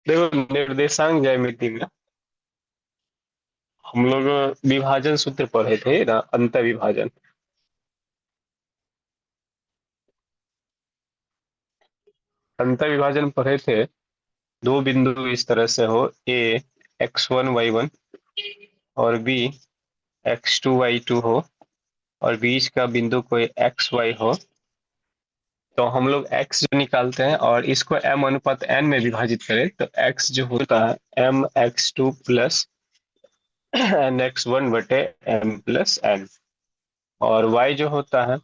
देखो, निर्देशांक ज्यामिति में हम लोग विभाजन सूत्र पढ़े थे ना, अंतर विभाजन। अंतर विभाजन पढ़े थे। दो बिंदु इस तरह से हो, ए x1 y1 और बी x2 y2 हो, और बीच का बिंदु कोई xy हो, तो हम लोग x जो निकालते हैं और इसको m अनुपात n में विभाजित करें तो x जो होता है m(x2) प्लस n(x1) बटे m+n, और y जो होता है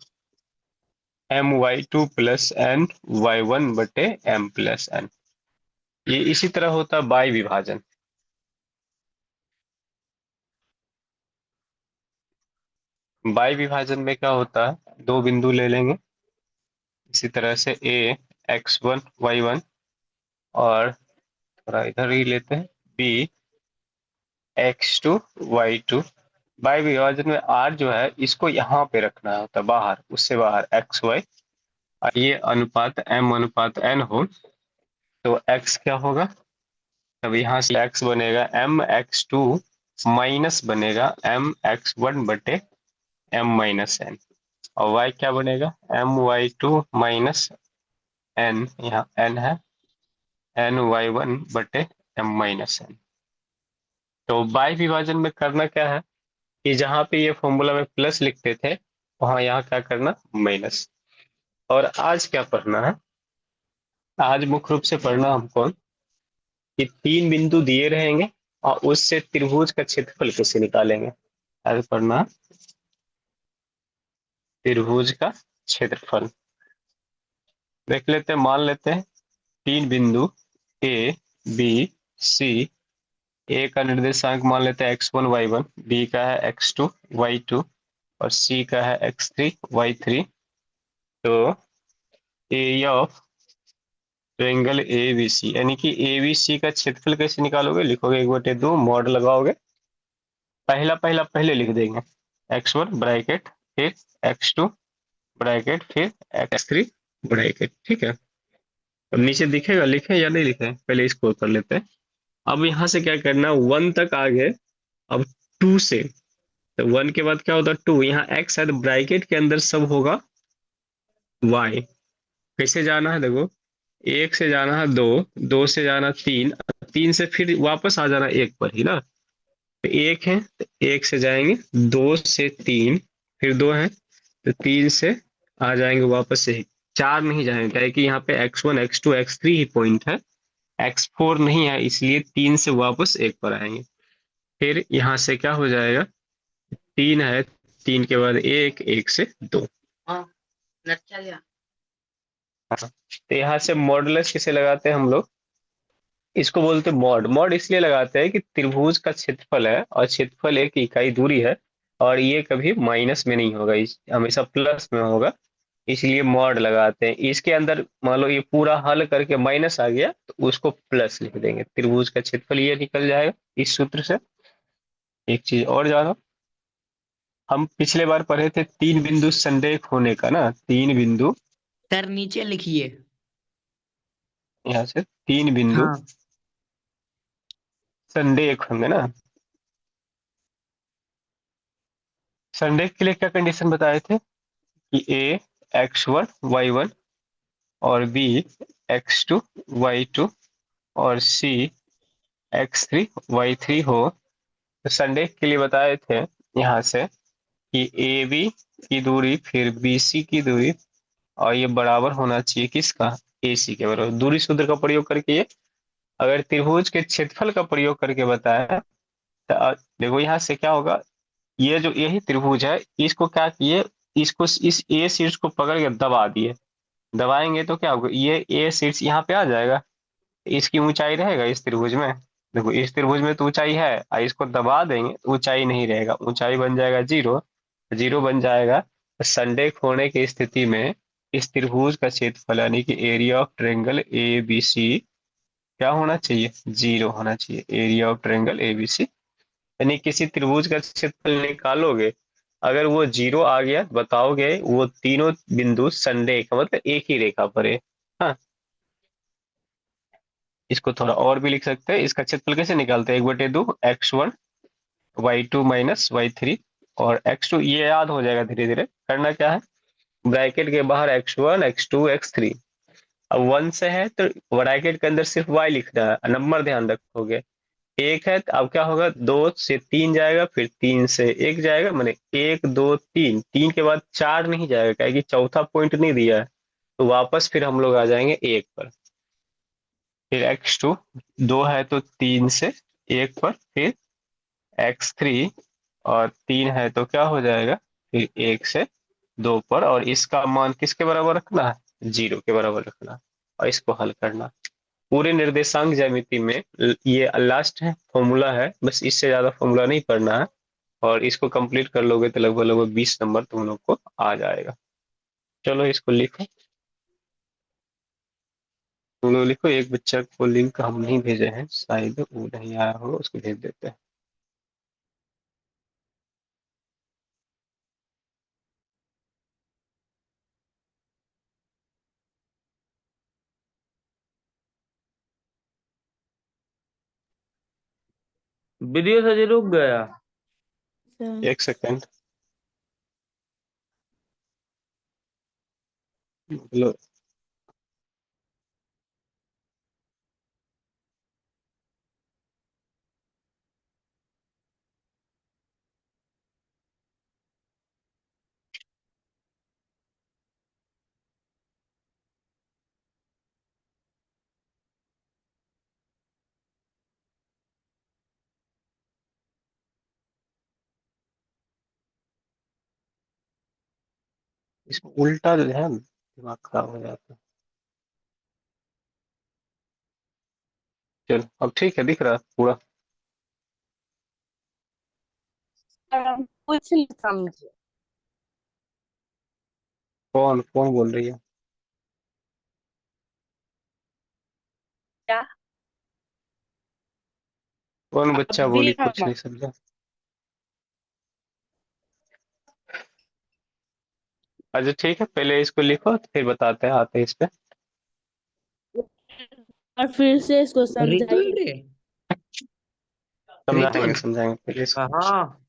m(y2) प्लस n(y1) बटे m+n। ये इसी तरह होता है बाई विभाजन। बाई विभाजन में क्या होता है, दो बिंदु ले लेंगे इसी तरह से, a x1 y1, और थोड़ा इधर ही लेते हैं b x2 y2। बाई विभाजन में r जो है इसको यहाँ पे रखना होता है बाहर, उससे बाहर xy, और ये अनुपात m अनुपात n हो तो x क्या होगा, तब यहाँ से x बनेगा m(x2) माइनस बनेगा m(x1) बटे m-n, और y क्या बनेगा m(y2) माइनस n, यहाँ n है n(y1) बटे m-n। तो बाई विभाजन में करना क्या है कि जहाँ पे ये फॉर्मूला में प्लस लिखते थे वहां यहाँ क्या करना, माइनस। और आज क्या पढ़ना है, आज मुख्य रूप से पढ़ना हमको कि तीन बिंदु दिए रहेंगे और उससे त्रिभुज का क्षेत्रफल कैसे निकालेंगे। आज पढ़ना है त्रिभुज का क्षेत्रफल। देख लेते हैं, मान लेते हैं तीन बिंदु ए बी सी। ए का निर्देशांक मान लेते हैं x1 y1, बी का है x2 y2, और सी का है x3 y3। तो area of triangle A B C, यानी कि ए बी सी का क्षेत्रफल कैसे निकालोगे, लिखोगे 1/2 मॉड लगाओगे, पहला पहला पहले लिख देंगे, x1 ब्रैकेट, फिर x2 ब्रैकेट, फिर x3 ब्रैकेट। ठीक है, अब नीचे दिखेगा, लिखे या नहीं लिखे, पहले इसको कर लेते हैं। अब यहाँ से क्या करना, 1 तक आ गए, अब 2 से, तो 1 के बाद क्या होता है 2, यहाँ x है तो ब्रैकेट के अंदर सब होगा y। कैसे जाना है देखो, एक से जाना है दो, दो से जाना तीन, तीन से फिर वापस आ जाना एक पर ही ना। तो एक है तो एक से जाएंगे, दो से तीन, फिर दो है तो तीन से आ जाएंगे वापस से ही, चार नहीं जाएंगे, क्या है कि यहाँ पे x1 x2 x3 ही पॉइंट है, x4 नहीं है, इसलिए तीन से वापस एक पर आएंगे। फिर यहाँ से क्या हो जाएगा, तीन है, तीन के बाद एक, एक से दो। हाँ, तो यहाँ से मॉडुलस किसे लगाते हैं हम लोग, इसको बोलते हैं मॉड। मॉड इसलिए लगाते हैं कि त्रिभुज का क्षेत्रफल है और क्षेत्रफल एक इकाई दूरी है, और ये कभी माइनस में नहीं होगा, हमेशा प्लस में होगा, इसलिए मॉड लगाते हैं। इसके अंदर मान लो ये पूरा हल करके माइनस आ गया तो उसको प्लस लिख देंगे, त्रिभुज का क्षेत्रफल ये निकल जाएगा इस सूत्र से। एक चीज और जानो, हम पिछले बार पढ़े थे तीन बिंदु संरेख होने का ना, तीन बिंदु, सर नीचे लिखिए। यहाँ से तीन बिंदु हाँ। संरेख होंगे ना। संरेख के लिए क्या कंडीशन बताए थे कि ए x1 y1 और बी x2 y2 और सी x3 y3 हो। तो संरेख के लिए बताए थे यहाँ से कि ए बी की दूरी फिर बी सी की दूरी, और ये बराबर होना चाहिए किसका, ए सी के बराबर। दूरी सूत्र का प्रयोग करके ये, अगर त्रिभुज के क्षेत्रफल का प्रयोग करके बताया तो देखो यहाँ से क्या होगा, ये जो यही त्रिभुज है इसको क्या किए, इसको इस ए शीर्ष को पकड़ के दबा दिए, दबाएंगे तो क्या होगा, ये ए शीर्ष यहाँ पे आ जाएगा, इसकी ऊंचाई रहेगा इस त्रिभुज में। देखो इस त्रिभुज में तो ऊंचाई है, और इसको दबा देंगे तो ऊंचाई नहीं रहेगा, ऊंचाई बन जाएगा जीरो, जीरो बन जाएगा। तो संरेख होने की स्थिति में इस त्रिभुज का क्षेत्रफल यानी कि area of triangle A B C क्या होना चाहिए, जीरो होना चाहिए, area of triangle A B C. यानी किसी त्रिभुज का क्षेत्रफल निकालोगे, अगर वो जीरो आ गया बताओगे वो तीनों बिंदु संरेख मतलब एक ही रेखा पर है। हाँ, इसको थोड़ा और भी लिख सकते हैं। इसका क्षेत्रफल कैसे निकालते हैं? 1/2 x1 y2 माइनस y3 और x2, ये याद हो जाएगा धीरे धीरे। करना क्या है, ब्रैकेट के बाहर x1 x2 x3, अब 1 से है तो ब्रैकेट के अंदर सिर्फ y लिखना है, नंबर ध्यान रखोगे। एक है तो अब क्या होगा, 2 से 3 जाएगा, फिर 3 से 1 जाएगा, माने 1 2 3, 3 के बाद 4 नहीं जाएगा, क्या कि चौथा पॉइंट नहीं दिया है, तो वापस फिर हम लोग आ जाएंगे 1 पर। फिर x2, 2 है तो 3 से 1 पर, फिर x3, और 3 है तो क्या हो जाएगा, फिर 1 से 2 पर, और इसका मान किसके बराबर रखना है, 0 के बराबर रखना है, और इसको हल करना। पूरे निर्देशांक ज्यामिति में ये लास्ट है फॉर्मूला है, बस इससे ज्यादा फॉर्मूला नहीं पढ़ना है, और इसको कंप्लीट कर लोगे तो लगभग लगभग 20 नंबर तुम लोग को आ जाएगा। चलो इसको लिखो, तुम लोग लिखो। एक बच्चा को लिंक हम नहीं भेजे हैं, शायद वो नहीं आया होगा, उसको भेज देते हैं। वीडियो से रुक गया। एक सेकेंड, लो। इसमें उल्टा जो है दिमाग खराब हो जाता है। चलो अब ठीक है, दिख रहा है पूरा। कुछ नहीं समझे। कौन कौन बोल रही है? क्या? कौन बच्चा अभी बोली कुछ हम नहीं समझा? अच्छा ठीक है, पहले इसको लिखो तो फिर बताते हैं, आते हैं इस पे। और फिर से इसको रितुल समझाइए। रे, समझाएंगे रितुल समझाएंगे, पहले इसको हाँ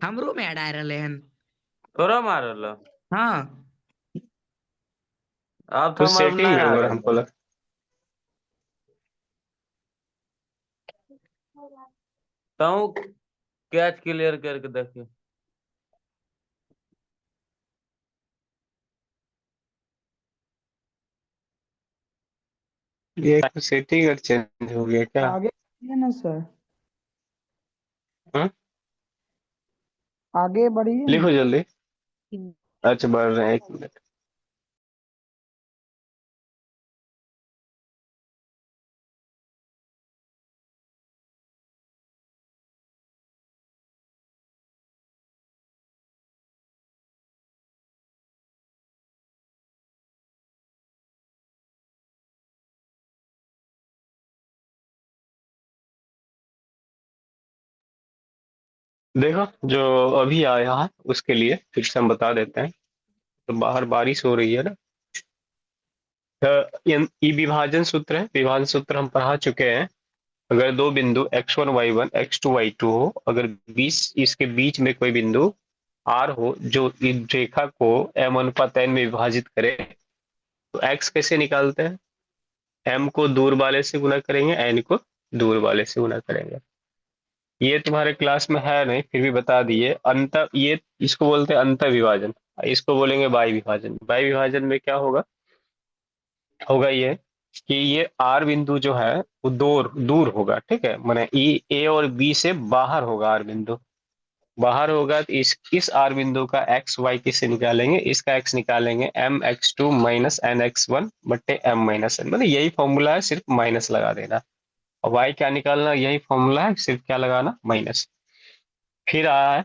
हमरो में ऐड आ रहले हन। तोरा मारल। हाँ अब तो कुछ हमारे में सेटिंग नहीं में आ होगा हमको रहा। लग। तो कैच क्लियर करके देखिए। ये सेटिंग अगर चेंज हो गया क्या? आगे बढ़िए ना सर, हम्म? आगे बढ़िए ना। लिखो जल्दी। अच्छा बढ़ रहे हैं, 1 मिनट। देखो जो अभी आया है उसके लिए फिर से हम बता देते हैं। तो बाहर बारिश हो रही है ना, तो ये विभाजन सूत्र है। विभाजन सूत्र हम पढ़ा चुके हैं। अगर दो बिंदु x1 y1 x2 y2 हो, अगर 20 इसके बीच में कोई बिंदु r हो जो इस रेखा को m अनुपात n में विभाजित करे, तो x कैसे निकालते हैं? m को दूर वाले से गुना करेंगे, n को दूर वाले से गुना करेंगे। ये तुम्हारे क्लास में है नहीं, फिर भी बता दिए। अंत, ये इसको बोलते हैं अंतर विभाजन, इसको बोलेंगे बाई विभाजन। बाई विभाजन में क्या होगा, होगा ये कि ये आर बिंदु जो है वो दूर दूर होगा, ठीक है, माने ई ए और बी से बाहर होगा, आर बिंदु बाहर होगा, तो इस आर बिंदु का एक्स वाई किससे निकालेंगे, इसका एक्स निकालेंगे m(x2 माइनस n(x1) बट्टे m-n, मतलब यही फॉर्मूला है, सिर्फ माइनस लगा देना। और वाई क्या निकालना, यही फॉर्मूला है, सिर्फ क्या लगाना, माइनस। फिर आया है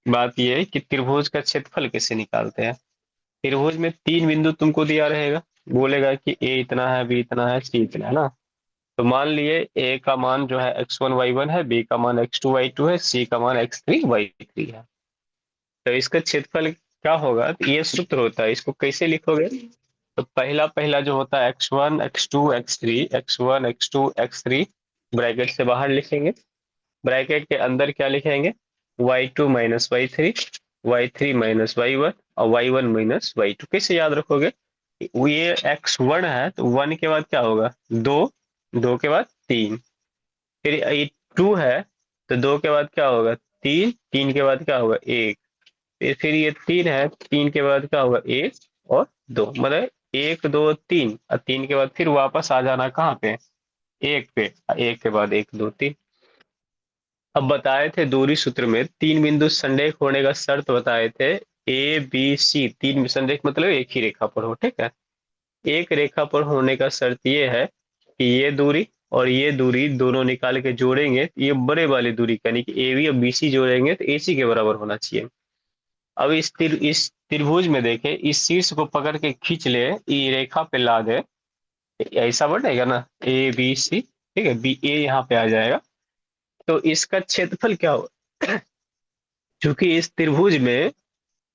बात ये है कि त्रिभुज का क्षेत्रफल कैसे निकालते हैं। त्रिभुज में 3 बिंदु तुमको दिया रहेगा, बोलेगा कि ए इतना है, बी इतना है, सी इतना है ना। तो मान लिए ए का मान जो है x1 y1 है, बी का मान x2 y2 है, सी का मान x3 y3 है। तो इसका क्षेत्रफल क्या होगा, तो ये सूत्र होता है, इसको कैसे लिखोगे, तो पहला पहला जो होता है x1 x2 x3, x1 x2 x3 bracket से बाहर लिखेंगे, ब्रैकेट के अंदर क्या लिखेंगे, y2 minus y3, y3 minus y1 और y1 माइनस y2। कैसे याद रखोगे, ये x1 है तो 1 के बाद क्या होगा 2, 2 के बाद 3, फिर ये 2 है तो 2 के बाद क्या होगा 3, 3 के बाद क्या होगा 1, फिर ये 3 है, 3 के बाद क्या होगा 1 और 2, मतलब 1 2 3, और 3 के बाद फिर वापस आ जाना कहाँ पे 1 पे, 1 के बाद 1 2 3। अब बताए थे दूरी सूत्र में तीन बिंदु संरेख होने का शर्त बताए थे, ए बी सी, तीन संरेख मतलब एक ही रेखा पर हो, ठीक है। एक रेखा पर होने का शर्त ये है कि ये दूरी और ये दूरी दोनों निकाल के जोड़ेंगे, ये बड़े वाली दूरी यानी कि ए बी और बी सी जोड़ेंगे तो ए सी के बराबर होना चाहिए। अब इस त्रिभुज में देखे, इस शीर्ष को पकड़ के खींच ले, ये रेखा पे ला दे, ऐसा बनेगा ना ए बी सी, ठीक है, बी ए यहाँ पे आ जाएगा, तो इसका क्षेत्रफल क्या होगा। क्योंकि इस त्रिभुज में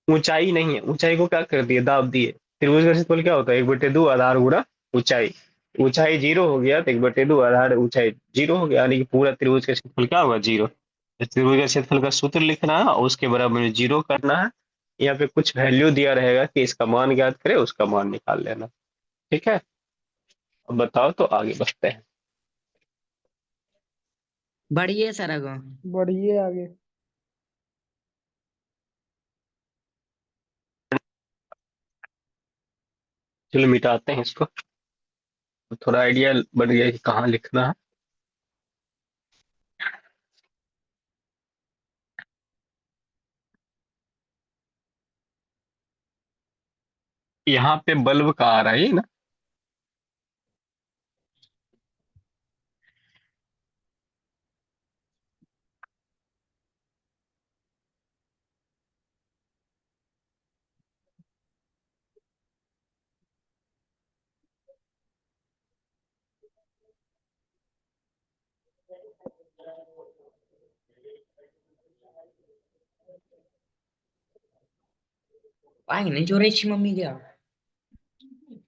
ऊंचाई नहीं है, ऊंचाई को क्या कर दिए दाब दिए, त्रिभुज का क्षेत्रफल क्या होता है 1/2 आधार गुणा ऊंचाई, ऊंचाई 0 हो गया तो 1/2 आधार ऊंचाई 0 हो गया, यानी कि पूरा त्रिभुज का क्षेत्रफल क्या होगा 0। त्रिभुज का क्षेत्रफल का सूत्र लिखना है और उसके बराबर में 0 करना है, यहाँ पे कुछ वैल्यू दिया रहेगा कि इसका मान ज्ञात करे, उसका मान निकाल लेना, ठीक है। अब बताओ तो आगे बढ़ते हैं। बढ़िए सर आगे। बढ़िए आगे। चलो मिटाते हैं इसको, तो थोड़ा आइडिया बढ़ गया कि कहाँ लिखना है। यहाँ पे बल्ब का आ रहा है ये ना, पाई नहीं चोरे छी मम्मी क्या।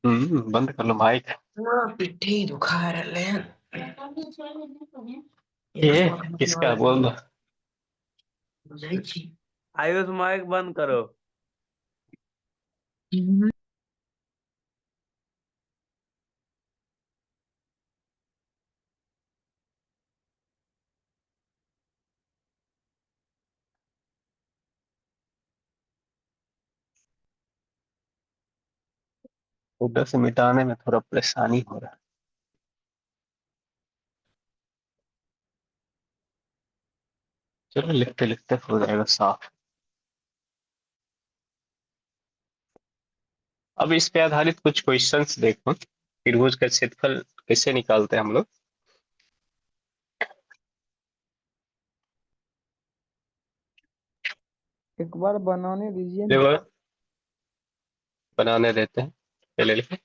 बंद कर लो माइक। पिट्ठी दुखा रहे हैं। ये किसका बोल दो। जाई छी। आयुष माइक बंद करो। ऊपर से मिटाने में थोड़ा परेशानी हो रहा है। चलो लिखते लिखते हो जाएगा साफ। अब इस पे आधारित कुछ क्वेश्चंस देखो, त्रिभुज का क्षेत्रफल कैसे निकालते हैं हम लोग। एक बार बनाने दीजिए ना। देखो बनाने देते हैं, पहले लिखें,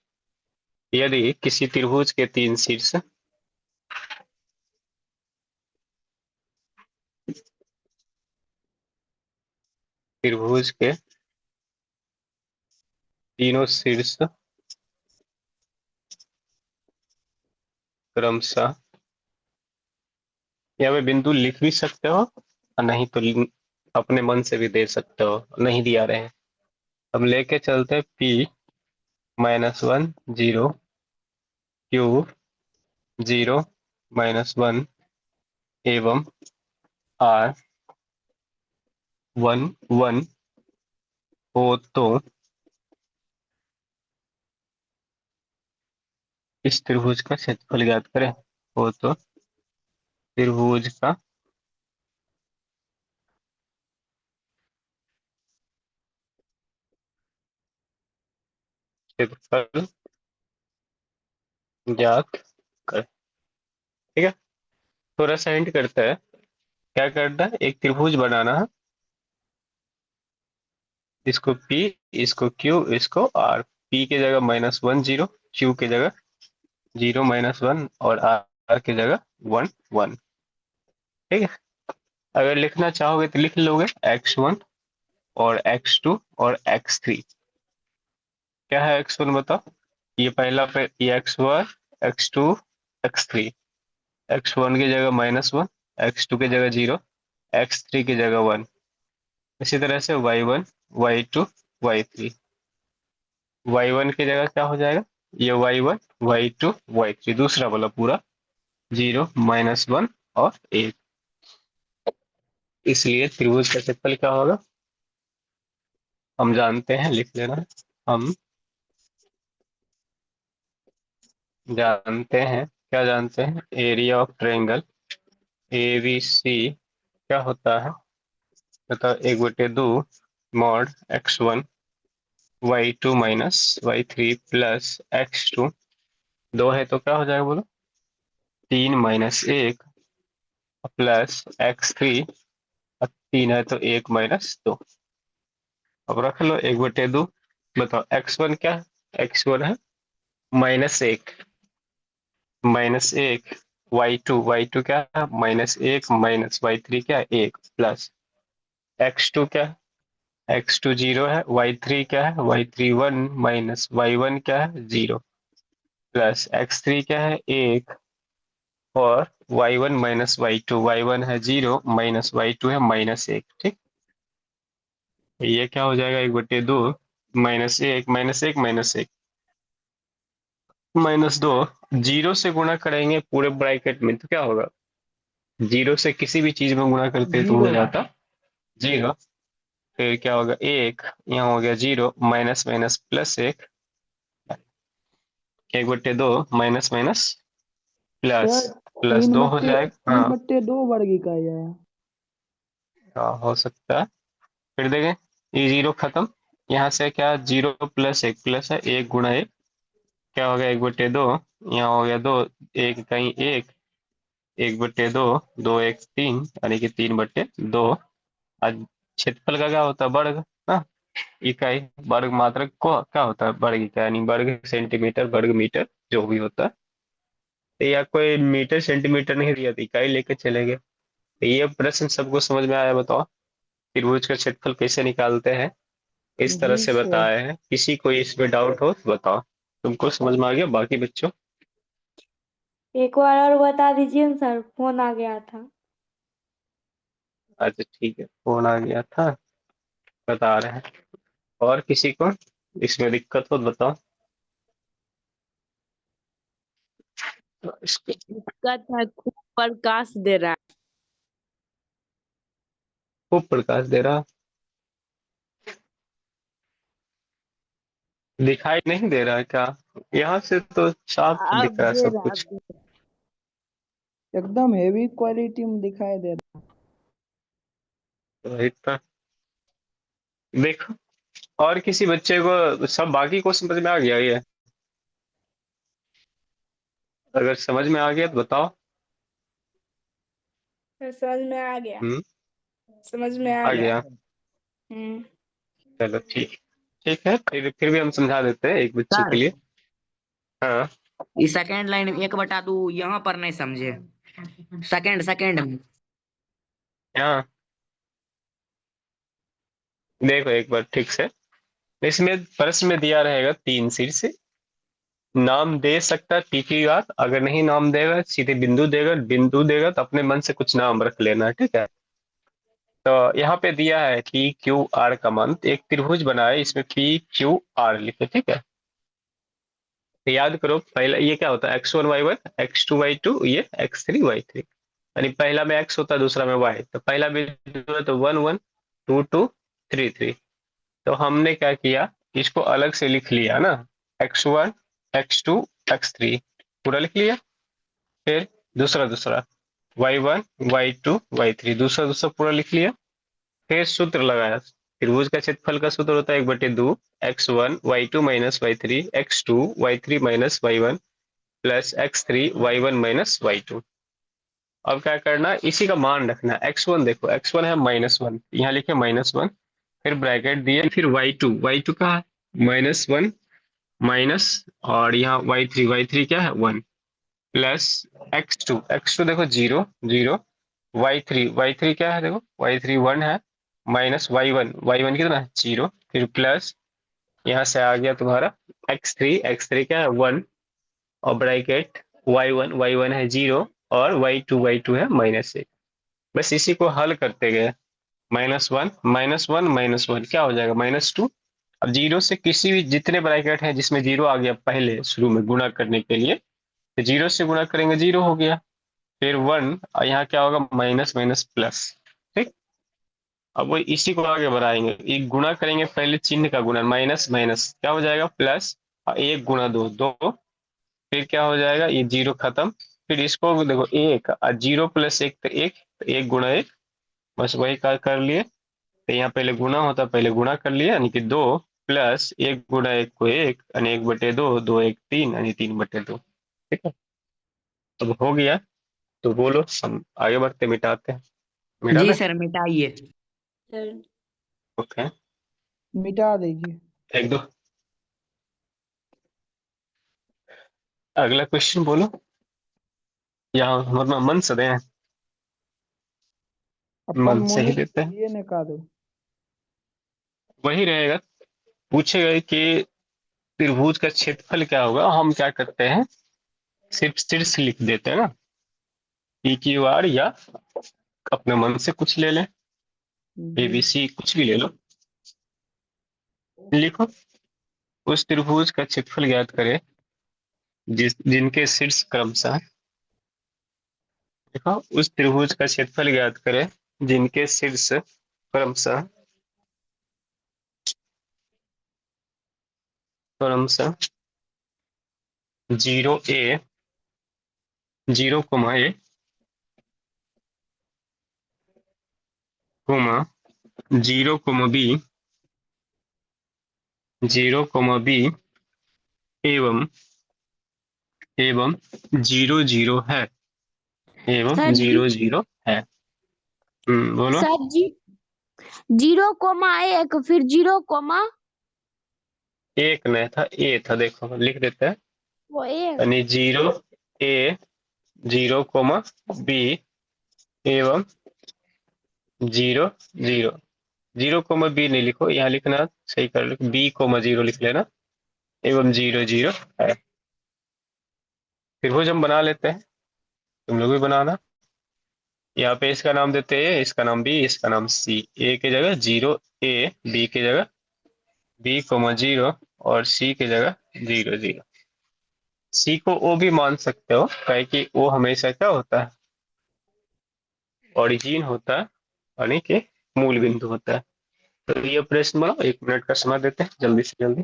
यदि किसी त्रिभुज के तीन शीर्ष त्रिभुज के तीनों शीर्ष क्रमशः, यहाँ पे बिंदु लिख भी सकते हो और नहीं तो अपने मन से भी दे सकते हो, नहीं दिया रहे हैं। अब लेके चलते हैं P-1 0 Q 0 -1 एवं R 1 1 हो तो इस त्रिभुज का क्षेत्रफल ज्ञात करें। हो तो त्रिभुज का क्षेत्रफल ज्ञात करें, ठीक है। थोड़ा सा हिंट करता है, क्या करना है, एक त्रिभुज बनाना है, इसको P, इसको Q, इसको R। P की जगह -1 0, Q की जगह 0 -1 और R की जगह 1 1, ठीक है। अगर लिखना चाहोगे तो लिख लोगे x1 और x2 और x3, क्या है x1 बताओ। ये पहला पे ये x1 x2 x3, x1 की जगह -1, x2 की जगह 0, x3 की जगह 1। इसी तरह से y1 y2 y3, y1 की जगह क्या हो जाएगा, ये y1 y2 y3 दूसरा वाला पूरा 0 -1 और 1। इसलिए त्रिभुज का क्षेत्रफल क्या होगा, हम जानते हैं, लिख लेना। हम जानते हैं, क्या जानते हैं, एरिया ऑफ ट्रायंगल ABC क्या होता है, बताओ। 1/2 mod x1 y2 minus y3 plus x2, 2 है तो क्या हो जाएगा बोलो, 3 - 1 प्लस x3, और 3 है तो 1 - 2। अब रख लो 1/2। बताओ x1 क्या है, x1 है -1, -1 y2 क्या है -1 माइनस y3 क्या है 1 प्लस x2 क्या है, x2 0 है, y3 क्या है, y3 1 माइनस y1 क्या है 0 प्लस x3 क्या है 1 और y1 माइनस y2, y1 है 0 माइनस y2 है -1। ठीक, ये क्या हो जाएगा 1/2 -1 -1 -1 -2, 0 से गुणा करेंगे पूरे ब्रैकेट में तो क्या होगा, 0 से किसी भी चीज में गुणा करते हैं तो हो 0। जाता 0। फिर क्या होगा 1, यहाँ हो गया 0 minus minus plus 1, 1/2 minus minus plus, sir plus 2 हो जाएगा। हाँ 3/2 वर्ग इकाई है। हाँ, हो सकता है। फिर देखें ये 0 खत्म, यहाँ से क्या 0 प्लस 1 प्लस है 1 गुणा 1, क्या हो गया 1/2, यहाँ हो गया 2, 1 कहीं 1, 1/2, 2 1 3 यानी कि 3/2। आज क्षेत्रफल का क्या होता है वर्ग, हाँ इकाई, वर्ग मात्रक को क्या होता है वर्ग इकाई, यानी वर्ग सेंटीमीटर वर्ग मीटर जो भी होता है। तो या कोई मीटर सेंटीमीटर नहीं दिया तो इकाई लेके चलेंगे। तो ये प्रश्न सबको समझ में आया, बताओ त्रिभुज का क्षेत्रफल कैसे निकालते हैं, इस तरह जी से सर। बताए हैं। किसी को इसमें डाउट हो तो बताओ, तुमको समझ में आ गया, बाकी बच्चों। एक बार और बता दीजिए ना सर, फोन आ गया था। अच्छा ठीक है, फोन आ गया था, बता रहे हैं। और किसी को इसमें दिक्कत हो तो बताओ। तो इसको दिक्कत है, खूब प्रकाश दे रहा है। खूब प्रकाश दे रहा, दिखाई नहीं दे रहा है क्या, यहाँ से तो साफ अब दिख रहा है दे सब रहा कुछ। अब दे एकदम हेवी क्वालिटी में दिखाई दे रहा तो इतना देखो, और किसी बच्चे को सब बाकी को समझ में आ गया ये, अगर समझ में आ गया तो बताओ। है। समझ में आ गया। हम्म, समझ में आ आ गया। गया। हम्म। चलो ठीक, ठीक है, फिर भी हम समझा देते हैं एक बच्चे के सर लिए। हाँ ये सेकंड लाइन 1/2 यहाँ पर नहीं समझे। सेकंड सेकंड में। हाँ, देखो एक बार ठीक से, इसमें प्रश्न में दिया रहेगा 3 शीर्ष, नाम दे सकता है, ठीक ही बात, अगर नहीं नाम देगा सीधे बिंदु देगा, बिंदु देगा तो अपने मन से कुछ नाम रख लेना, ठीक है। तो यहाँ पे दिया है पी क्यू आर का मान, तो एक त्रिभुज बना है, इसमें पी क्यू आर लिखे, ठीक है। तो याद करो पहला ये क्या होता है, x1 y1 x2 y2, ये x3 y3, यानी पहला में x होता है दूसरा में y, तो पहला बिंदु है तो 1 1 2 2 3 3। तो हमने क्या किया, इसको अलग से लिख लिया ना, x1 x2 x3 पूरा लिख लिया। फिर दूसरा दूसरा y1 y2 y3 दूसरा दूसरा पूरा लिख लिया। फिर सूत्र लगाया, त्रिभुज का क्षेत्रफल का सूत्र होता है 1/2 x1 y2 minus y3 x2 y3 minus y1 plus x3 y1 minus y2। अब क्या करना, इसी का मान रखना, x1 देखो x1 है -1, यहाँ लिखे -1, फिर ब्रैकेट दिए, फिर y2 का है -1 माइनस, और यहाँ y3 क्या है 1 प्लस x2 देखो 0 0, y3 क्या है देखो y3 1 है माइनस y1 कितना है 0, फिर प्लस यहाँ से आ गया तुम्हारा x3 क्या है 1 और ब्रैकेट y1 है 0 और y2 है -1। बस इसी को हल करते गए, -1 क्या हो जाएगा -2। अब जीरो से किसी भी जितने ब्रैकेट हैं जिसमें जीरो आ गया पहले शुरू में गुणा करने के लिए, तो जीरो से गुणा करेंगे जीरो हो गया, फिर 1 और यहाँ क्या होगा माइनस माइनस प्लस। ठीक, अब वो इसी को आगे बढ़ाएंगे, एक गुणा करेंगे पहले चिन्ह का गुणा, माइनस माइनस क्या हो जाएगा प्लस, और एक गुणा दो दो, फिर क्या हो जाएगा ये जीरो खत्म, फिर इसको देखो एक और जीरो प्लस एक तो एक गुणा एक, बस वही कर लिए। तो यहाँ पहले गुणा होता पहले गुणा कर लिया यानी कि 2 प्लस एक गुणा एक को एक यानी 1/2, 2 1 3 यानी 3/2। ठीक है, अब हो गया, तो बोलो हम आगे बढ़ते मिटाते हैं, मिटा जी दे। सर मिटाइए। सर ओके, मिटा दीजिए। एक दो, अगला क्वेश्चन बोलो, यहाँ हमारा मन से दें, अपन मन से ही मोहित देते हैं, ये ने कहा दो। वही रहेगा। पूछेगा कि त्रिभुज का क्षेत्रफल क्या होगा, हम क्या करते हैं सिर्फ शीर्ष लिख देते हैं ना, पी क्यू आर या अपने मन से कुछ ले लें, ए जी। बी सी कुछ भी ले लो, लिखो। उस त्रिभुज का क्षेत्रफल ज्ञात करें जिनके शीर्ष क्रमशः, देखो उस त्रिभुज का क्षेत्रफल ज्ञात करें जिनके शीर्ष क्रमशः क्रमशः 0 a 0 a coma 0 b 0 b एवं एवं 0 0 है, एवं सर जी 0 0 है। बोलो। सर जी 0,1 फिर 0, एक नहीं था, ए था, देखो लिख देते हैं, वो एक। यानी 0 a 0 b एवं 0 0, 0 बी नहीं लिखो, यहाँ लिखना सही कर लो, B 0 लिख लेना, एवं 0 0 है। त्रिभुज हम बना लेते हैं, तुम लोग भी बनाना। यहाँ पे इसका नाम देते हैं, इसका नाम बी, इसका नाम सी, ए की जगह 0 a, बी की जगह B 0 और सी की जगह 0 0। सी को ओ भी मान सकते हो, काहे कि वो हमेशा क्या होता है ओरिजिन होता है, यानी कि मूल बिंदु होता है। तो ये प्रश्न बनाओ, 1 मिनट का समय देते हैं जल्दी से जल्दी।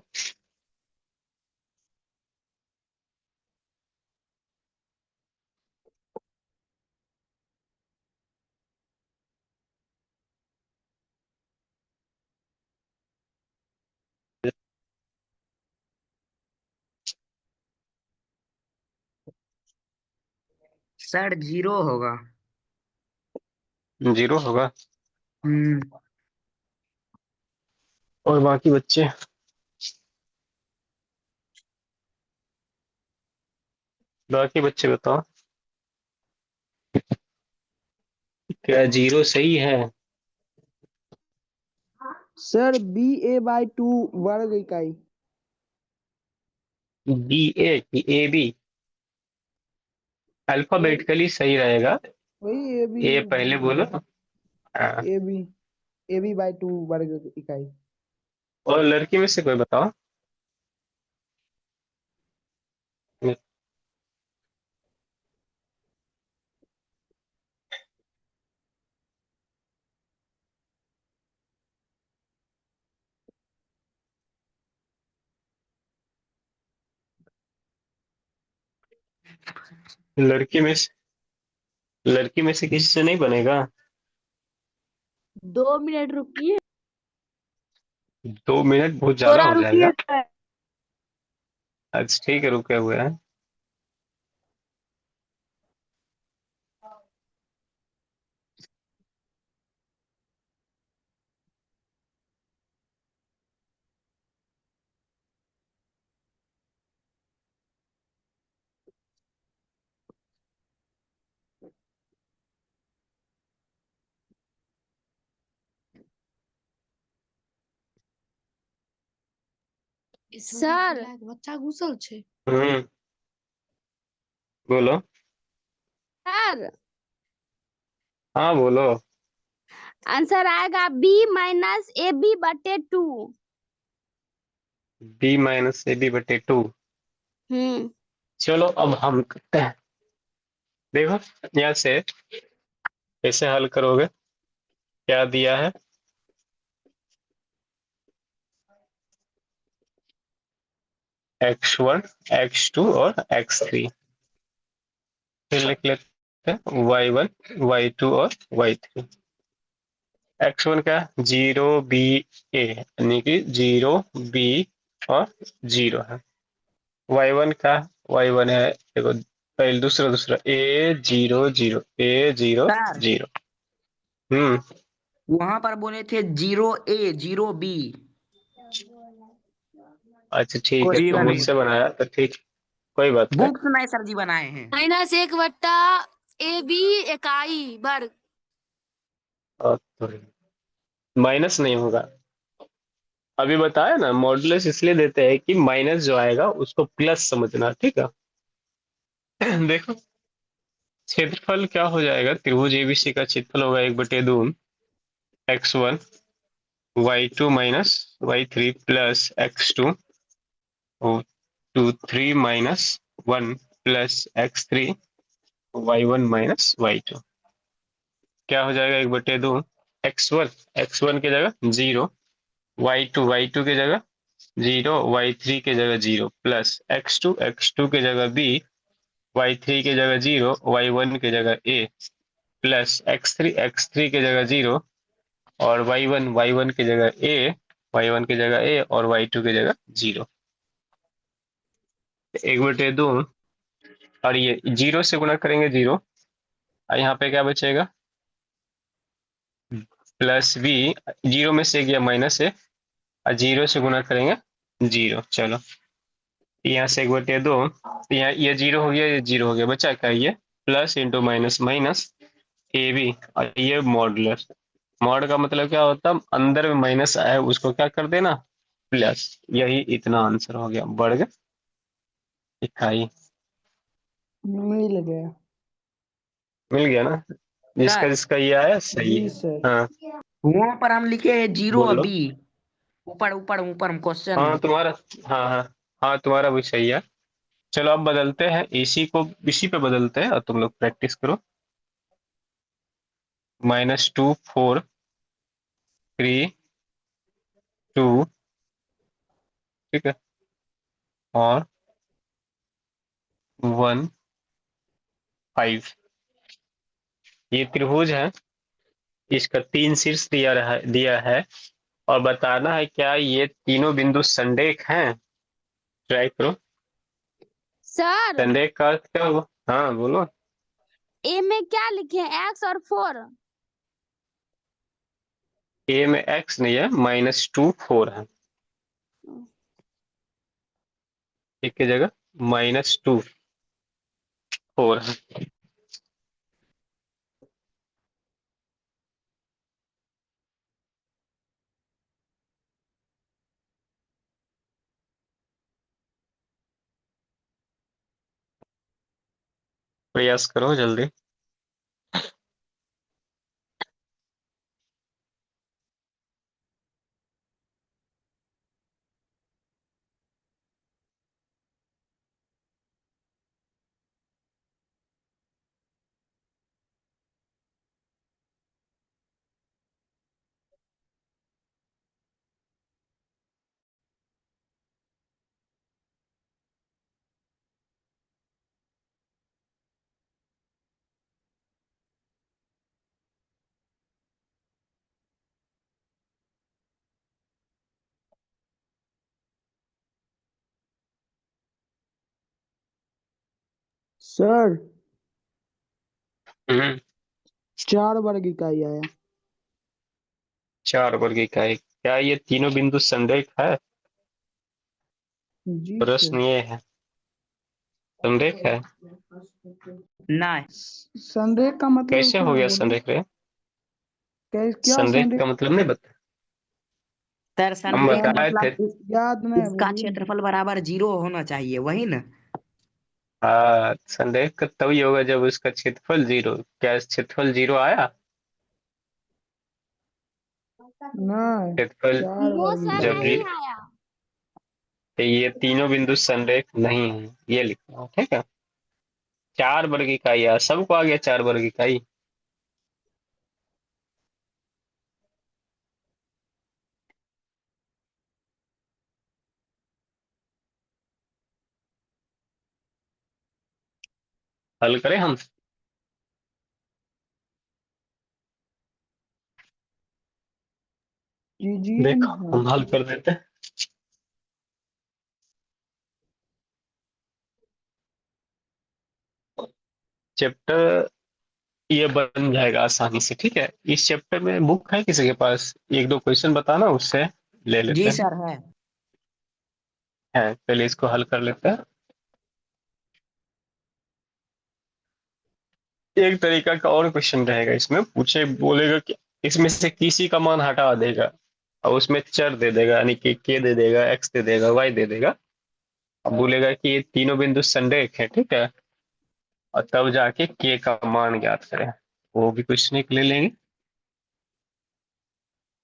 सर 0 होगा। 0 होगा, हम्म। और बाकी बच्चे बताओ, क्या 0 सही है? सर BA/2 वर्ग इकाई। BA की AB अल्फाबेटिकली सही रहेगा, वही AB। ए पहले बोलो। हाँ। AB AB/2 वर्ग इकाई। और लड़की में से कोई बताओ। लड़की में से लड़की में से किसी से नहीं बनेगा? 2 मिनट रुकिए। 2 मिनट बहुत ज्यादा थोड़ा हो रुकिए जाएगा। सर। अच्छा ठीक है, रुके हुए हैं। सर हम्म बोलो। सर हाँ बोलो। आंसर आएगा B-AB/2। B-AB/2। हम्म चलो अब हम करते हैं। देखो यहाँ से कैसे हल करोगे, क्या दिया है। x1 x2 और x3। फिर लिख लेते हैं y1 y2 और y3। x1 का 0 B A यानी कि 0 B और 0 है। y1 का y1 है, देखो पहले दूसरा दूसरा A 0 0 A 0 सर 0। हम्म वहां पर बोले थे 0A 0B। अच्छा ठीक है, तो क्वेश्चन में मुझसे बनाया तो ठीक, कोई बात नहीं। बुक्स में सर जी बनाए हैं। -1/AB इकाई वर्ग। और तो माइनस नहीं होगा। अभी बताया ना, मॉडुलस इसलिए देते हैं कि माइनस जो आएगा उसको प्लस समझना, ठीक है। देखो क्षेत्रफल क्या हो जाएगा, त्रिभुज एबीसी का क्षेत्रफल होगा 1/2 x1 y2 minus y3 plus x2 3 minus 1 plus x3 y1 minus y2। क्या हो जाएगा 1/2 x1 की जगह 0, y2 की जगह 0, y3 की जगह 0 प्लस x2 की जगह b, y3 की जगह 0, y1 की जगह a प्लस x3 की जगह 0 और y1 की जगह a और y2 की जगह 0। 1/2 और ये 0 से गुणा करेंगे 0, और यहाँ पे क्या बचेगा प्लस b, 0 में से गया माइनस है और 0 से गुणा करेंगे 0। चलो यहाँ से 1/2, यहाँ ये 0 हो गया, ये 0 हो गया, बचा क्या ये plus into minus minus A B, और ये मॉडुलर। मॉड का मतलब क्या होता है, अंदर में माइनस आया उसको क्या कर देना प्लस। यही इतना आंसर हो गया, वर्ग इकाई। मिल गया। मिल गया ना, जिसका सर जिसका ये आया सही जी है। सर। हाँ वहां पर हम लिखे हैं 0 बोलो। B। ऊपर ऊपर ऊपर क्वेश्चन हाँ में। तुम्हारा, हाँ हाँ हाँ तुम्हारा भी सही है। चलो अब बदलते हैं, इसी को इसी पे बदलते हैं और तुम लोग प्रैक्टिस करो। -2 4 3 2, ठीक है, और 1 5। ये त्रिभुज है, इसका 3 शीर्ष दिया है और बताना है क्या ये तीनों बिंदु संरेख हैं। ट्राई करो। सर संरेख का अर्थ क्या हुआ, हाँ बोलो। ए में क्या लिखे हैं, X और 4? ए में x नहीं है, -2 4 है, एक की जगह -2 4 है। प्रयास करो जल्दी। सर हम्म 4 वर्ग इकाई आया। 4 वर्ग इकाई, क्या ये तीनों बिंदु संरेख है। जी सर। प्रश्न ये है, संरेख है। नहीं। संरेख का मतलब कैसे क्या हो है गया बोलो। संरेख रे, क्या संरेख संरेख। का मतलब नहीं बता। सर हम संरेख बताए थे। मतलब याद नहीं इसका बोलिए। क्षेत्रफल बराबर 0 होना चाहिए, वही ना? हाँ, संरेख का तभी होगा जब उसका क्षेत्रफल 0। क्या क्षेत्रफल 0 आया? नहीं, क्षेत्रफल 4 नो वर्ग सर, जब इकाई। नहीं जी आया। तो ये तीनों बिंदु संरेख नहीं है, ये लिखना है, ठीक है। 4 वर्ग इकाई आया, सबको आ गया 4 वर्ग इकाई। हल करें हम। कीजिए देखो ना। हम हल कर देते हैं। चैप्टर ये बन जाएगा आसानी से, ठीक है। इस चैप्टर में बुक है किसी के पास? एक दो क्वेश्चन बताना, उससे ले लेते जी हैं। सर है। पहले इसको हल कर लेते हैं। एक तरीका का और क्वेश्चन रहेगा, इसमें पूछे बोलेगा कि इसमें से किसी का मान हटा देगा और उसमें चर दे देगा, यानी कि के दे देगा, एक्स दे देगा, वाई दे देगा। अब बोलेगा कि ये तीनों बिंदु संरेख है, ठीक है, और तब जाके के का मान ज्ञात करें। वो भी क्वेश्चन एक ले लेंगे।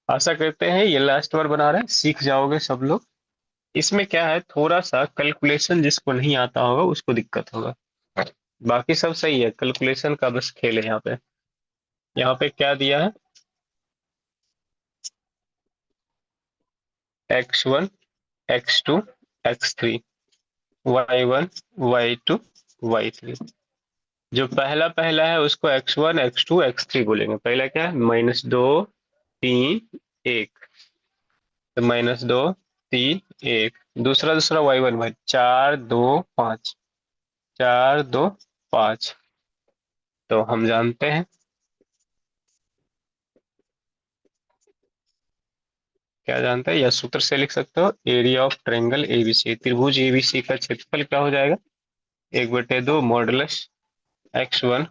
आशा करते हैं ये लास्ट बार बना रहे हैं, सीख जाओगे सब लोग। इसमें क्या है, थोड़ा सा कैलकुलेशन जिसको नहीं आता होगा उसको दिक्कत होगा, बाकी सब सही है। कैलकुलेशन का बस खेल है यहाँ पे। यहाँ पे क्या दिया है, x1 x2 x3 y1 y2 y3। जो पहला पहला है उसको x1 x2 x3 बोलेंगे। पहला क्या है, -2 3 1, तो -2 3 1। दूसरा दूसरा y1 भाई 4 2 5, 4 2 5। तो हम जानते हैं, क्या जानते हैं, या सूत्र से लिख सकते हो, एरिया ऑफ ट्रायंगल एबीसी। त्रिभुज एबीसी का क्षेत्रफल क्या हो जाएगा, 1/2 modulus x1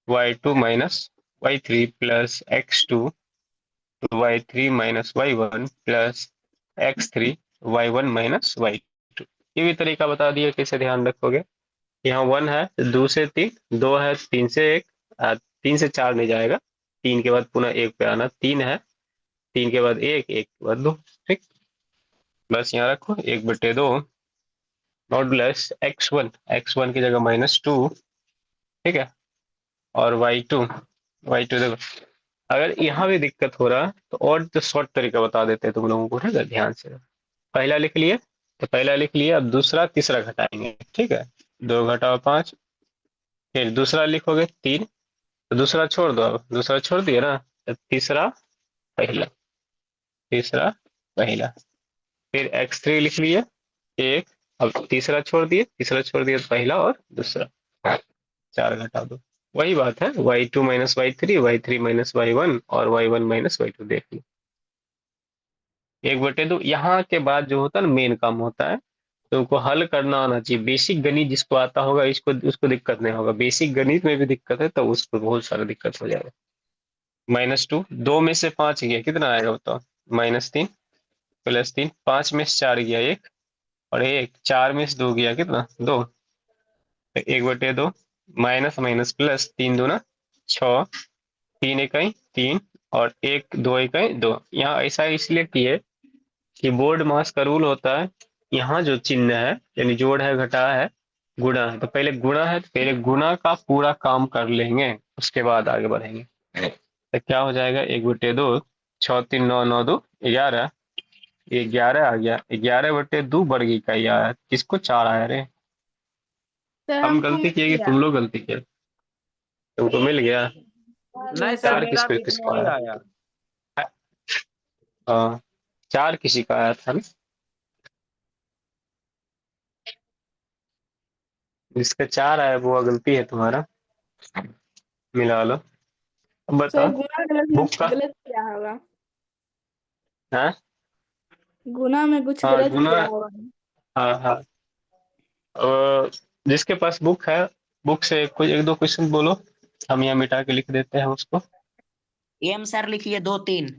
y2 minus y3 plus x2 y3 minus y1 plus x3 y1 minus y2। ये भी तरीका बता दिया, कैसे ध्यान रखोगे। यहाँ 1 है तो 2 से 3, 2 है 3 से 1, 3 से 4 नहीं जाएगा, 3 के बाद पुनः 1 पे आना, 3 है 3 के बाद 1, 1 के बाद 2, ठीक। बस यहाँ रखो 1/2 मॉडुलस x1 की जगह -2, ठीक है, और y2 देखो। अगर यहाँ भी दिक्कत हो रहा है तो और तो शॉर्ट तरीका बता देते हैं तुम लोगों को, ठीक है, ध्यान से। पहला लिख लिए तो पहला लिख लिए, अब दूसरा तीसरा घटाएंगे, ठीक है। 2 घटाओ 5, फिर दूसरा लिखोगे 3, तो दूसरा छोड़ दो, अब दूसरा छोड़ दिया ना, तो तीसरा पहला, तीसरा पहला। फिर x3 लिख लिए 1, अब तीसरा छोड़ दिए, तीसरा छोड़ दिए तो पहला और दूसरा, 4 घटा दो। वही बात है, y2 minus y3, y3 minus y1 और y1 माइनस y2, देख लो। 1/2। यहाँ के बाद जो होता है ना, मेन काम होता है, तुमको हल करना आना चाहिए। बेसिक गणित जिसको आता होगा इसको उसको दिक्कत नहीं होगा, बेसिक गणित में भी दिक्कत है तो उसको बहुत सारा दिक्कत हो जाएगा। -2, 2 में से 5 गया कितना आएगा बताओ, -3 +3, 5 में से 4 गया 1, और 1 4 में से 2 गया कितना 2, तो 1/2 माइनस माइनस प्लस, 3 दूना 6, 3 इकाई 3, और 1 2 इकाई 2। यहाँ ऐसा इसलिए किए कि बोर्ड मास का रूल होता है, यहाँ जो चिन्ह है यानी जोड़ है घटा है गुणा है, तो पहले गुणा है तो पहले गुणा का पूरा काम कर लेंगे, उसके बाद आगे बढ़ेंगे। तो क्या हो जाएगा, 1/2, 6 3 9 9 2 11, 11 आ गया, 11/2 वर्ग इकाई आया, किसको 4 आया रे। सर हम हमको गलती मिल किए कि गया। तुम लोग गलती किए, तुमको मिल गया। नहीं सर, चार मेरा किसको भी किसको इतना ही आया, आया। हाँ 4 किसी का आया था ना, जिसका 4 आया वो गलती है तुम्हारा, मिला लो। अब सर बता, गुना बुक का, गलत किया होगा। हाँ गुना में कुछ हाँ गलत गुना, किया होगा। हाँ हाँ। जिसके पास बुक है, बुक से कोई एक दो क्वेश्चन बोलो, हम यहाँ मिटा के लिख देते हैं उसको। एम सर लिखिए 2 3।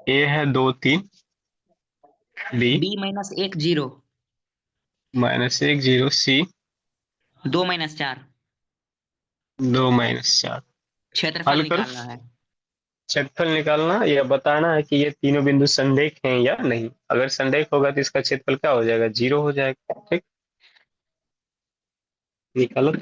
ए है 2 3, बी बी -1 0, -1 0, सी 2 -4। 2 -4। क्षेत्रफल हल करो। निकालना है। क्षेत्रफल निकालना या बताना है कि ये तीनों बिंदु संरेख हैं या नहीं। अगर संरेख होगा तो इसका क्षेत्रफल क्या हो जाएगा, 0 हो जाएगा। ठीक, निकालो।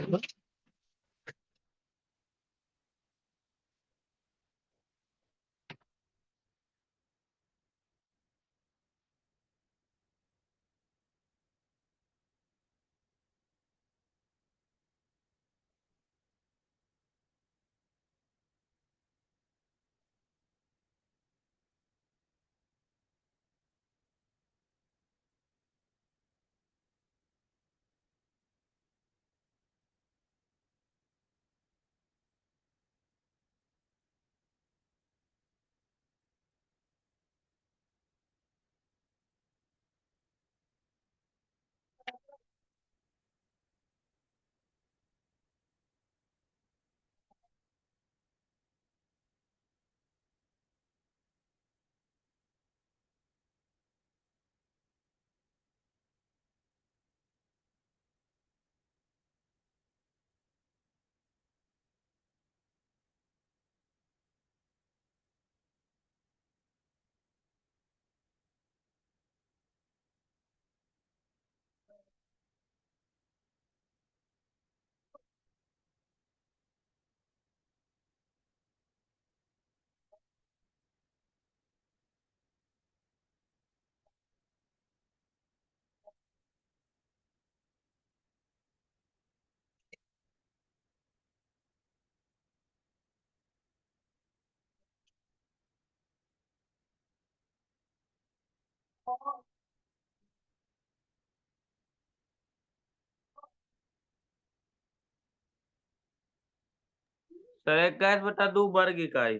सर 21/2 वर्ग इकाई।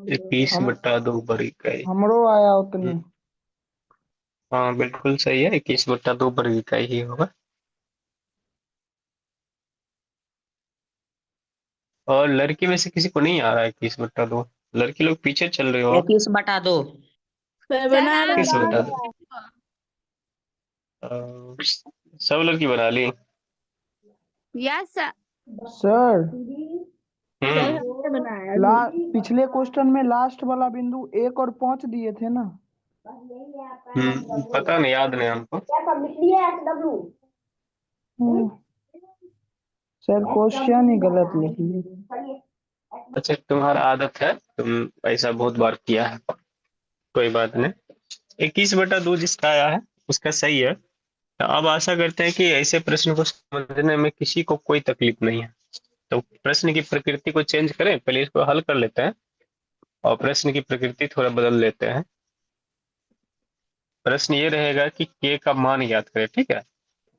21/2 वर्ग इकाई। हमरो आया उतने। हाँ बिल्कुल सही है, 21/2 वर्ग इकाई ही होगा। और लड़की में से किसी को नहीं आ रहा है 21/2? लड़की लोग पीछे चल रहे हो आप। 21/2। सर बना रहा किस हूँ। बता दो। सब लड़की बना ली। Yes sir. Sir sir hmm हमने बनाया पिछले क्वेश्चन में लास्ट वाला बिंदु 1 और 5 दिए थे ना। पता नहीं, याद नहीं हमको। हम्म, सर क्वेश्चन ही गलत लिख लिए। अच्छा, तुम्हारा आदत है, तुम ऐसा बहुत बार किया है। कोई बात नहीं। 21/2 जिसका आया है उसका सही है। तो अब आशा करते हैं कि ऐसे प्रश्न को समझने में किसी को कोई तकलीफ नहीं है। तो प्रश्न की प्रकृति को चेंज करें, पहले इसको हल कर लेते हैं और प्रश्न की प्रकृति थोड़ा बदल लेते हैं। प्रश्न ये रहेगा कि के का मान ज्ञात करें, ठीक है।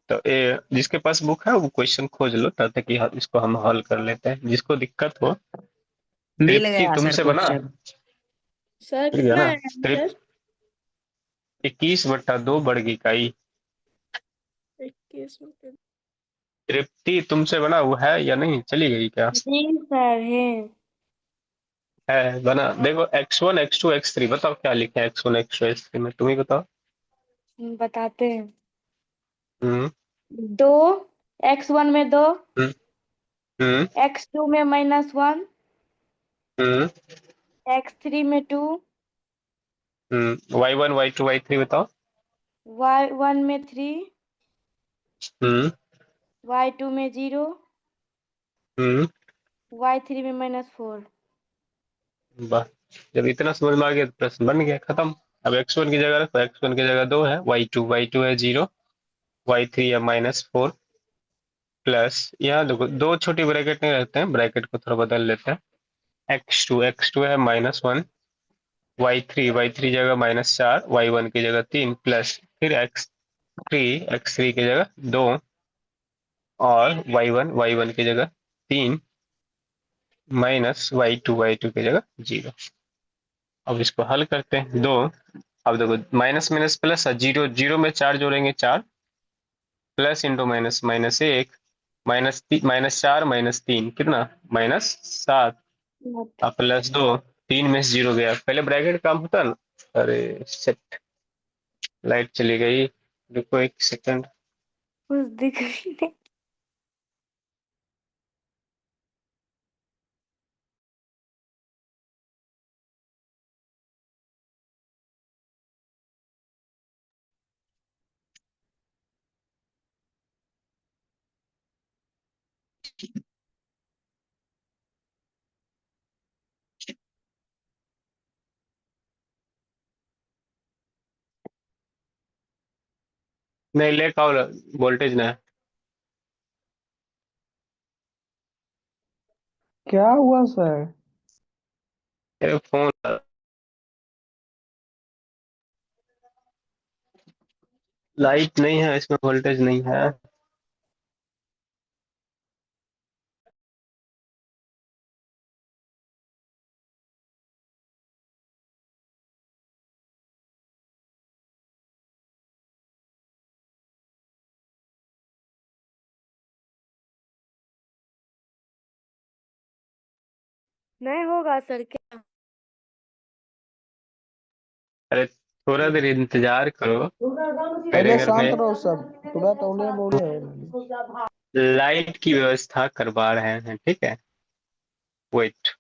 तो ए जिसके पास बुक है वो क्वेश्चन खोज लो, तब तक कि इसको हम हल कर लेते हैं, जिसको दिक्कत हो। मिल तृप्ति गया सर तुमसे बना, क्वेश्चन। सर मिल गया कितना ना। है तृप्ति आंसर? 21/2 वर्ग इकाई। 21 मिनट। तृप्ति तुमसे बना वो है या नहीं, चली गई क्या? जी सर है। है बना, देखो x1 x2 x3 बताओ क्या लिखे हैं x1 x2 x3 में, तुम ही बताओ। बताते हैं। हम्म 2, x1 में 2, हम्म हम्म x2 में -1, हम्म x3 में 2, y1 y2 y3 बताओ। y1 में 3, हम्म y2 में 0, हम्म y3 में -4। वाह, जब इतना समझ में आ गया तो प्रश्न बन गया, खत्म। अब x1 की जगह रखो, x1 की जगह 2 है, y2 है 0, y3 है -4, प्लस यहाँ देखो दो छोटी ब्रैकेट नहीं रहते हैं, ब्रैकेट को थोड़ा बदल लेते हैं। x2 है -1, y3 जगह -4, y1 की जगह 3, प्लस फिर x3 की जगह 2 और y1 की जगह 3, माइनस y2 की जगह 0। अब इसको हल करते हैं। दो, अब देखो माइनस माइनस प्लस है, जीरो जीरो में 4 जोड़ेंगे 4, प्लस इंटू माइनस -1, -4 -3 कितना, -7, अब प्लस 2, 3 में से 0 गया, पहले ब्रैकेट काम होता ना। अरे शिट, लाइट चली गई, रुको एक सेकंड। कुछ दिख नहीं। नहीं ले का वोल्टेज ना। क्या हुआ सर? अरे फोन, लाइट नहीं है इसमें, वोल्टेज नहीं है। नहीं होगा सर क्या? अरे थोड़ा देर इंतजार करो, मेरे पहले घर शांत में रहो सब, थोड़ा तौले बोले। लाइट की व्यवस्था करवा रहे हैं, ठीक है, वेट।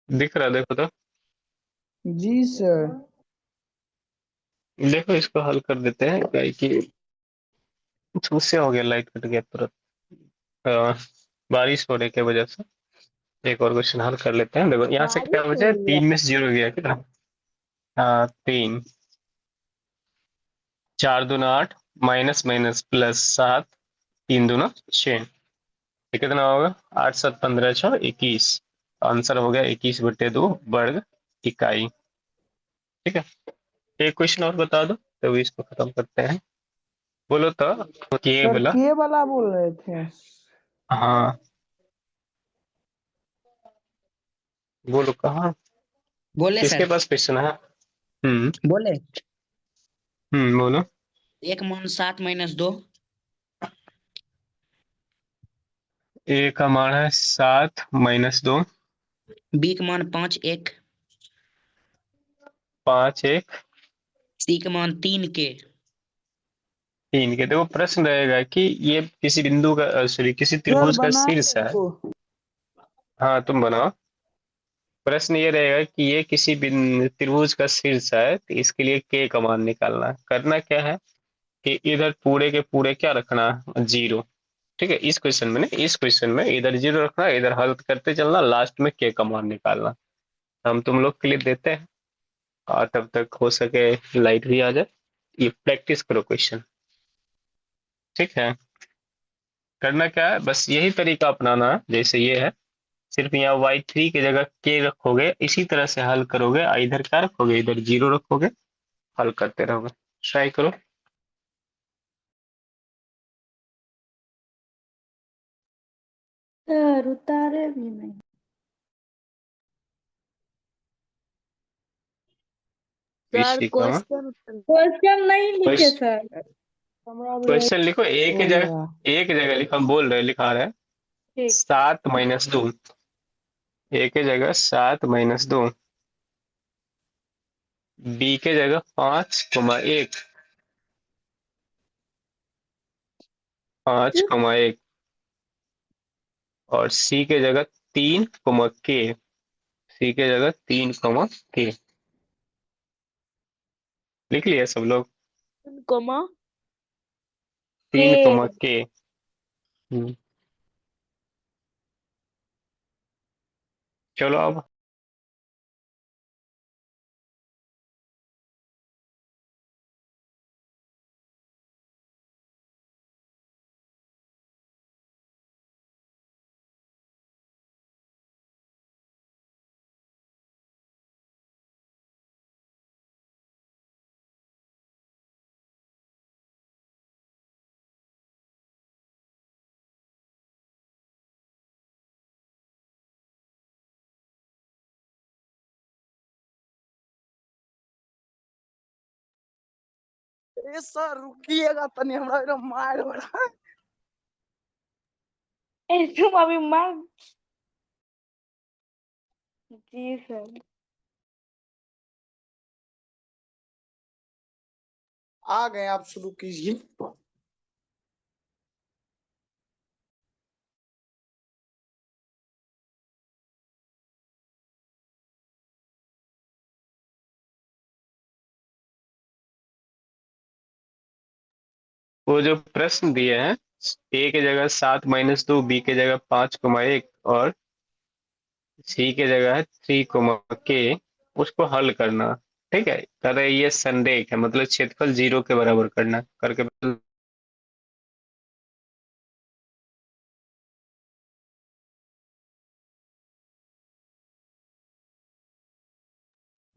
दिख रहा है, देखो तो, जी सर। देखो इसको हल कर देते हैं, क्या है कि समस्या हो गया, लाइट कट गया तुरंत, अ, बारिश होने की वजह से। एक और क्वेश्चन हल कर लेते हैं, देखो यहाँ से क्या बारिश बचा, हुई है। 3 में से 0 गया कितना। हाँ 3, 4 दूना 8, माइनस माइनस प्लस 7, 3 दूना 6, ये कितना होगा, 8 7 15 6 21। आंसर हो गया 21/2 वर्ग इकाई। ठीक है, एक क्वेश्चन और बता दो तो इसको खत्म करते हैं। बोलो तो, ये सर बोला। के वाला बोल रहे थे। हाँ बोलो कहाँ, बोले किसके सर, पास क्वेश्चन है। हम्म बोले। बोलो। एक मान 7 - 2। ए का मान है 7 - 2, बी का मान 5 1। 5 1, सी का मान 3 के। 3 के। देखो प्रश्न रहेगा कि ये किसी बिंदु का, सॉरी किसी सर त्रिभुज का बनाए शीर्ष है। इसको। हाँ तुम बनाओ। प्रश्न ये रहेगा कि ये किसी त्रिभुज का शीर्ष है, तो इसके लिए के का मान निकालना है। करना क्या है कि इधर पूरे के पूरे क्या रखना, 0। ठीक है, इस क्वेश्चन में नहीं, इस क्वेश्चन में इधर 0 रखना, इधर हल करते चलना, लास्ट में के का मान निकालना। हम तुम लोग के लिए देते हैं, और तब तक हो सके लाइट भी आ जाए। ये प्रैक्टिस करो क्वेश्चन, ठीक है। करना क्या है, बस यही तरीका अपनाना है जैसे ये है, सिर्फ यहाँ y3 की जगह k रखोगे, इसी तरह से हल करोगे। इधर क्या रखोगे, इधर 0 रखोगे, हल करते रहोगे। ट्राई करो। सर उतारे भी नहीं। सर ऋषिका, क्वेश्चन क्वेश्चन नहीं लिखे सर। क्वेश्चन लिखो, एक जगह लिखो, हम बोल रहे लिखा रहे हैं। ठीक। 7 - 2, ए के जगह 7 - 2, बी के जगह 5, 1, 5, 1, और सी के जगह 3, के, सी के जगह 3, के। लिख लिया सब लोग? कोमा 3, के। चलो अब ए सर रुकिएगा तनी, हमरा एकदम मार हो रहा है। तुम अभी मार। जी सर। आ गए, आप शुरू कीजिए। वो जो प्रश्न दिए हैं, ए के जगह 7 - 2, बी के जगह 5, 1, और सी के जगह है 3, के, उसको हल करना। ठीक है, कर रहे ये संरेख है, मतलब क्षेत्रफल 0 के बराबर करना करके।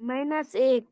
-1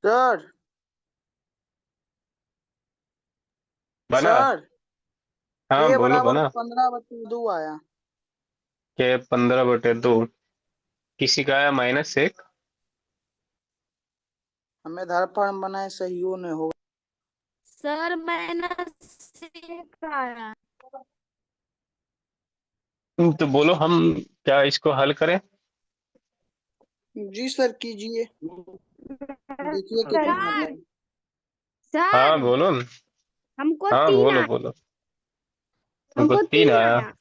सर बना? सर हाँ के बोलो, बराबर बना। 15/2 आया। के 15/2, किसी का आया -1। हमें धार फॉर्म बनाए सही नहीं होगा। सर -1 आया। तो बोलो, हम क्या इसको हल करें? जी सर कीजिए, देखिए कितना आता सर है। हाँ सर बोलो न। हमको हाँ 3 बोलो आया। बोलो। तुमको हमको 3 3 आया? आया।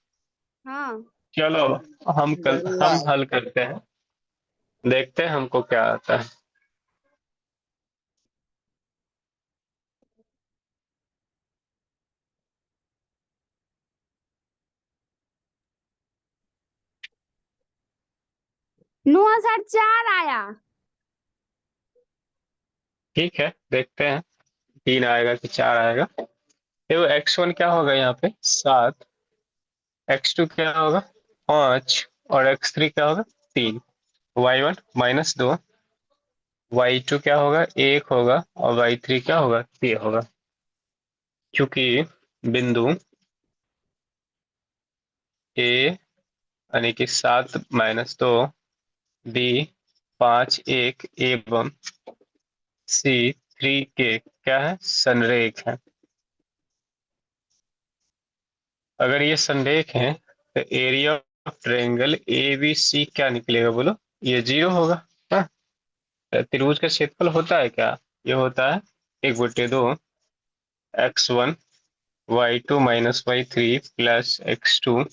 हाँ चलो, बढ़िया हम है। हल करते हैं, देखते हैं हमको क्या आता है। नौ हजार 4 आया। ठीक है, देखते हैं 3 आएगा कि 4 आएगा। देखो x1 क्या होगा यहाँ पे 7, x2 क्या होगा 5, और x3 क्या होगा 3। y1 -2, y2 क्या होगा 1 होगा, और y3 क्या होगा 3 होगा। क्योंकि बिंदु A यानी कि 7 - 2, B 5, 1 एवं C 3, K क्या है, संरेख है। अगर ये संरेख है तो एरिया ऑफ ट्रायंगल ABC क्या निकलेगा बोलो, ये 0 होगा। हाँ, तो त्रिभुज का क्षेत्रफल होता है क्या, ये होता है 1/2 x1 y2 minus y3 plus x2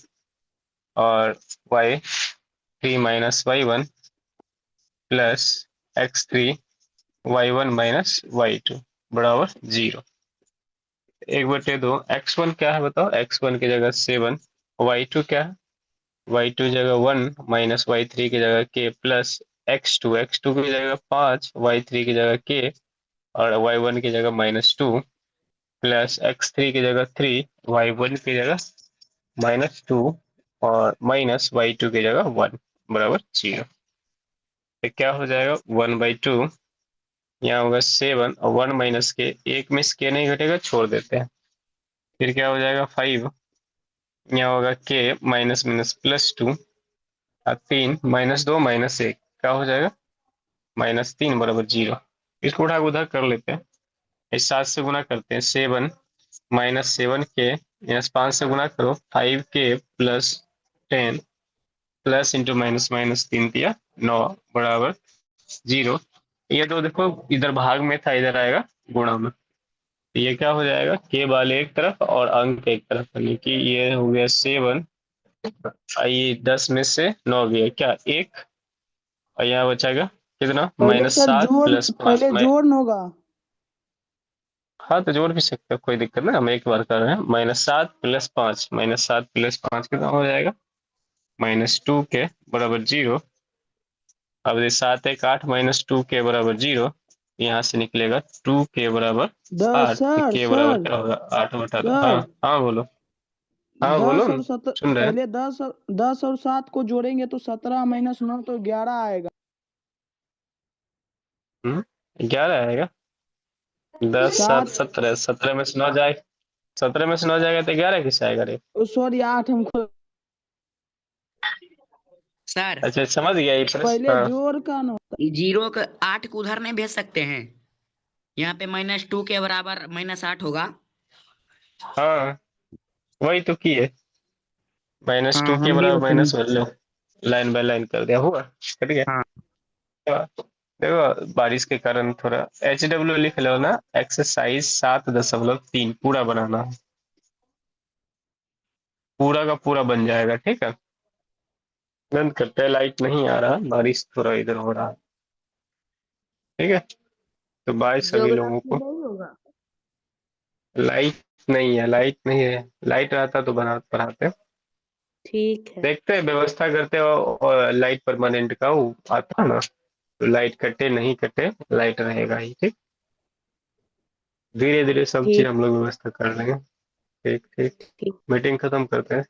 और y3 minus y1 plus x3 y1 minus y2 बराबर 0। 1/2 x1 क्या है बताओ, x1 की जगह 7, y2 क्या है, y2 जगह 1 माइनस y3 की जगह k प्लस x2 की जगह 5, y3 की जगह k और y1 की जगह -2 प्लस x3 की जगह 3, y1 की जगह -2 और माइनस y2 की जगह 1 बराबर 0। तो क्या हो जाएगा 1/2, यहाँ होगा 7 और 1 माइनस के, एक में के नहीं घटेगा, छोड़ देते हैं। फिर क्या हो जाएगा 5, यहाँ होगा k माइनस माइनस +2 और 3 -2 -1 क्या हो जाएगा -3 बराबर 0। इसको उठा उधर कर लेते हैं, इस 7 से गुना करते हैं, 7 -7k यहाँ 5 से गुना करो, 5k plus 10 plus into minus minus 3 दिया 9 बराबर 0। ये तो देखो इधर भाग में था, इधर आएगा गुणा में। तो ये क्या हो जाएगा, के वाले एक तरफ और अंक एक तरफ, यानी कि ये हो गया 7, ये 10 में से 9 गया क्या 1, और यहाँ बचाएगा कितना पहले सर -7 जोड़, प्लस 5 पहले जोड़ होगा। हाँ तो जोड़ भी सकते हो, कोई दिक्कत नहीं, हम एक बार कर रहे हैं। -7 प्लस 5, -7 प्लस 5 कितना हो जाएगा -2 के बराबर 0। अब ये 7 1 8 -2 के बराबर 0, यहाँ से निकलेगा 2 के बराबर 8, तो सर के बराबर सर क्या होगा 8 बटा 2। हाँ सर हाँ बोलो, हाँ बोलो 10 ना, और 17, सुन रहे हैं। पहले 10 और 7 को जोड़ेंगे तो 17 माइनस 9 तो 11 आएगा। 11 आएगा, 10 7 7 17, 17 में से 9 जाए, 17 में से 9 जाएगा तो 11 किस आएगा रे। सॉरी 8 हमको सर अच्छा समझ गया ये प्रश्न, पहले हाँ जोड़ का ना। 0 का 8 को उधर नहीं भेज सकते हैं, यहाँ पे -2 के बराबर -8 होगा। हाँ वही तो की है, -2 हाँ के हम भी बराबर उसी में। Minus low, line by line कर दिया, हुआ कट गया। हाँ देखो बारिश के कारण थोड़ा HW लिख लो ना, एक्सरसाइज 7.3 पूरा बनाना है, पूरा का पूरा बन जाएगा, ठीक है। बंद करते हैं, लाइट नहीं आ रहा, बारिश थोड़ा इधर हो रहा है, ठीक है। तो बाय सभी लोगों को। नहीं होगा। लाइट नहीं है, लाइट नहीं है, लाइट रहता तो बना पढ़ाते। ठीक है। देखते हैं, व्यवस्था करते हो और लाइट परमानेंट का वो आता है ना, तो लाइट कटे नहीं कटे, लाइट रहेगा ही, ठीक। धीरे धीरे सब चीज ठीक हम लोग व्यवस्था कर लेंगे। ठीक ठीक, ठीक। मीटिंग खत्म करते हैं।